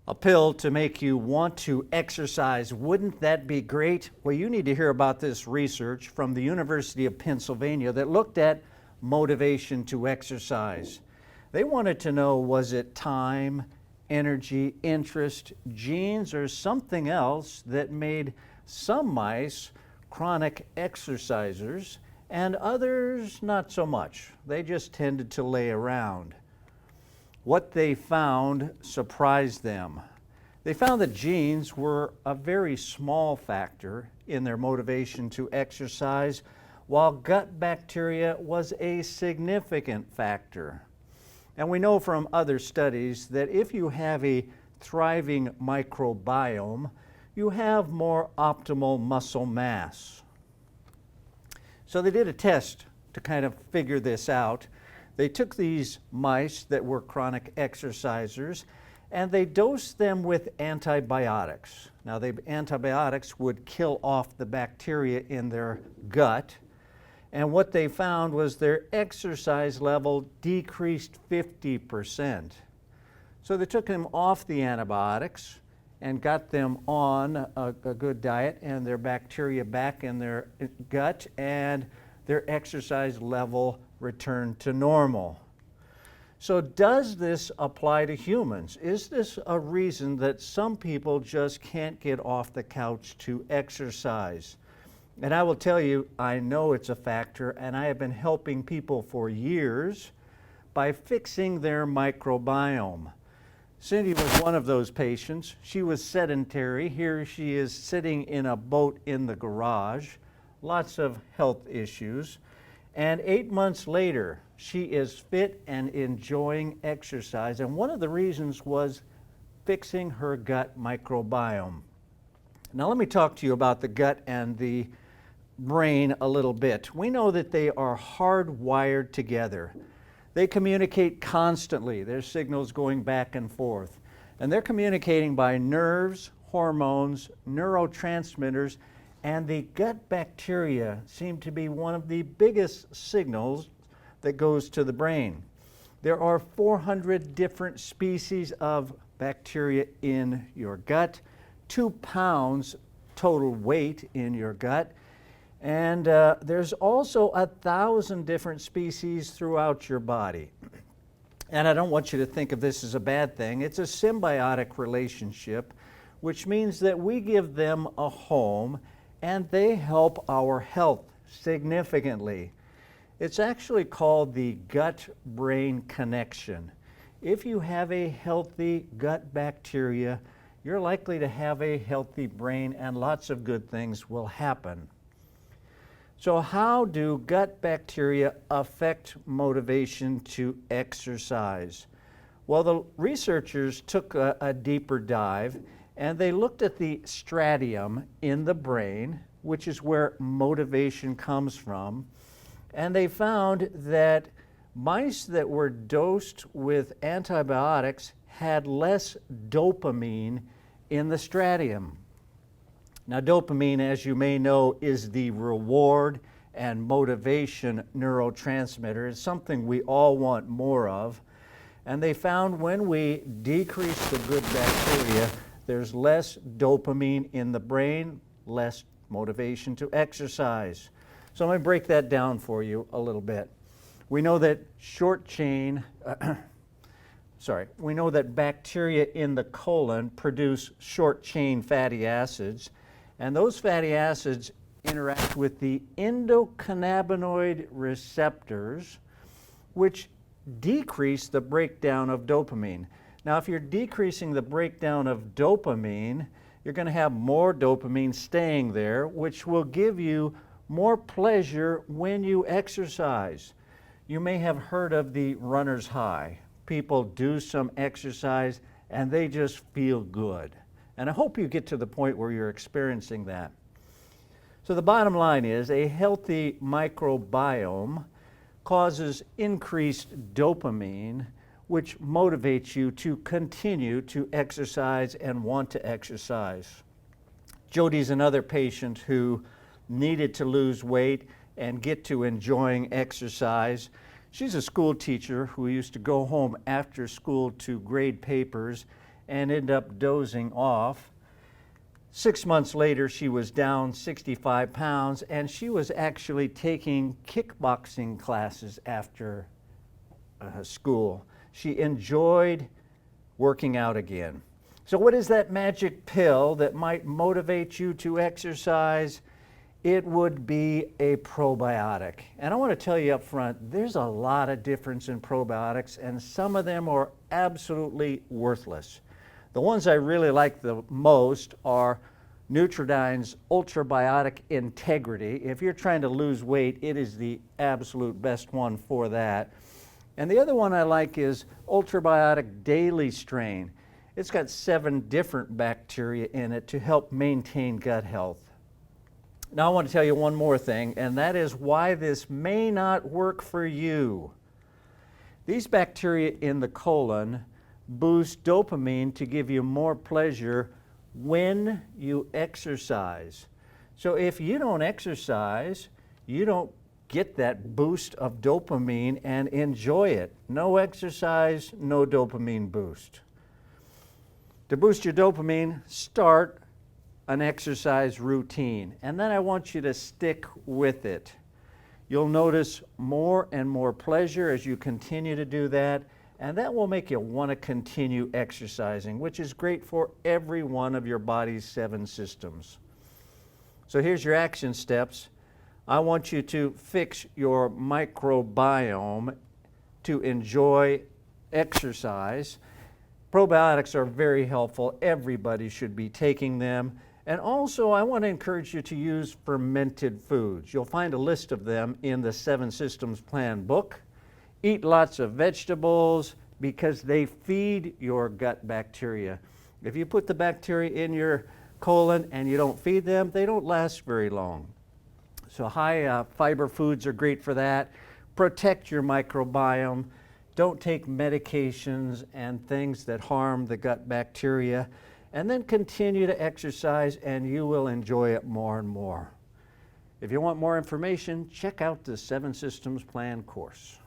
A pill to make you want to exercise. Wouldn't that be great? Well, you need to hear about this research from the University of Pennsylvania that looked at motivation to exercise. They wanted to know, was it time, energy, interest, genes, or something else that made some mice chronic exercisers and others not so much? They just tended to lay around. What they found surprised them. They found that genes were a very small factor in their motivation to exercise, while gut bacteria was a significant factor. And we know from other studies that if you have a thriving microbiome, you have more optimal muscle mass. So they did a test to kind of figure this out. They took these mice that were chronic exercisers and they dosed them with antibiotics. Now, the antibiotics would kill off the bacteria in their gut, and what they found was their exercise level decreased 50%. So they took them off the antibiotics and got them on a good diet and their bacteria back in their gut, and their exercise level returned to normal. So does this apply to humans? Is this a reason that some people just can't get off the couch to exercise? And I will tell you, I know it's a factor, and I have been helping people for years by fixing their microbiome. Cindy was one of those patients. She was sedentary. Here she is sitting in a boat in the garage, lots of health issues. And 8 months later, she is fit and enjoying exercise. And one of the reasons was fixing her gut microbiome. Now let me talk to you about the gut and the brain a little bit. We know that they are hardwired together. They communicate constantly. There's signals going back and forth. And they're communicating by nerves, hormones, neurotransmitters, and the gut bacteria seem to be one of the biggest signals that goes to the brain. There are 400 different species of bacteria in your gut, 2 pounds total weight in your gut, and there's also 1,000 different species throughout your body. And I don't want you to think of this as a bad thing. It's a symbiotic relationship, which means that we give them a home and they help our health significantly. It's actually called the gut-brain connection. If you have a healthy gut bacteria, you're likely to have a healthy brain and lots of good things will happen. So how do gut bacteria affect motivation to exercise? Well, the researchers took a deeper dive and they looked at the striatum in the brain, which is where motivation comes from, and they found that mice that were dosed with antibiotics had less dopamine in the striatum. Now, dopamine, as you may know, is the reward and motivation neurotransmitter. It's something we all want more of. And they found when we decrease the good bacteria, there's less dopamine in the brain, less motivation to exercise. So let me break that down for you a little bit. We know that we know that bacteria in the colon produce short-chain fatty acids, and those fatty acids interact with the endocannabinoid receptors, which decrease the breakdown of dopamine. Now, if you're decreasing the breakdown of dopamine, you're going to have more dopamine staying there, which will give you more pleasure when you exercise. You may have heard of the runner's high. People do some exercise and they just feel good. And I hope you get to the point where you're experiencing that. So the bottom line is a healthy microbiome causes increased dopamine, which motivates you to continue to exercise and want to exercise. Jody's another patient who needed to lose weight and get to enjoying exercise. She's a school teacher who used to go home after school to grade papers, and ended up dozing off. 6 months later, she was down 65 pounds, and she was actually taking kickboxing classes after school. She enjoyed working out again. So what is that magic pill that might motivate you to exercise? It would be a probiotic. And I want to tell you up front, there's a lot of difference in probiotics, and some of them are absolutely worthless. The ones I really like the most are Nutridyne's Ultrabiotic Integrity. If you're trying to lose weight, it is the absolute best one for that. And the other one I like is Ultrabiotic Daily Strain. It's got 7 different bacteria in it to help maintain gut health. Now I want to tell you one more thing, and that is why this may not work for you. These bacteria in the colon boost dopamine to give you more pleasure when you exercise. So if you don't exercise, you don't get that boost of dopamine and enjoy it. No exercise, no dopamine boost. To boost your dopamine, start an exercise routine, and then I want you to stick with it. You'll notice more and more pleasure as you continue to do that, and that will make you want to continue exercising, which is great for every one of your body's 7 systems. So here's your action steps. I want you to fix your microbiome to enjoy exercise. Probiotics are very helpful. Everybody should be taking them. And also, I want to encourage you to use fermented foods. You'll find a list of them in the 7 Systems Plan book. Eat lots of vegetables because they feed your gut bacteria. If you put the bacteria in your colon and you don't feed them, they don't last very long. So high fiber foods are great for that. Protect your microbiome. Don't take medications and things that harm the gut bacteria. And then continue to exercise, and you will enjoy it more and more. If you want more information, check out the 7 Systems Plan course.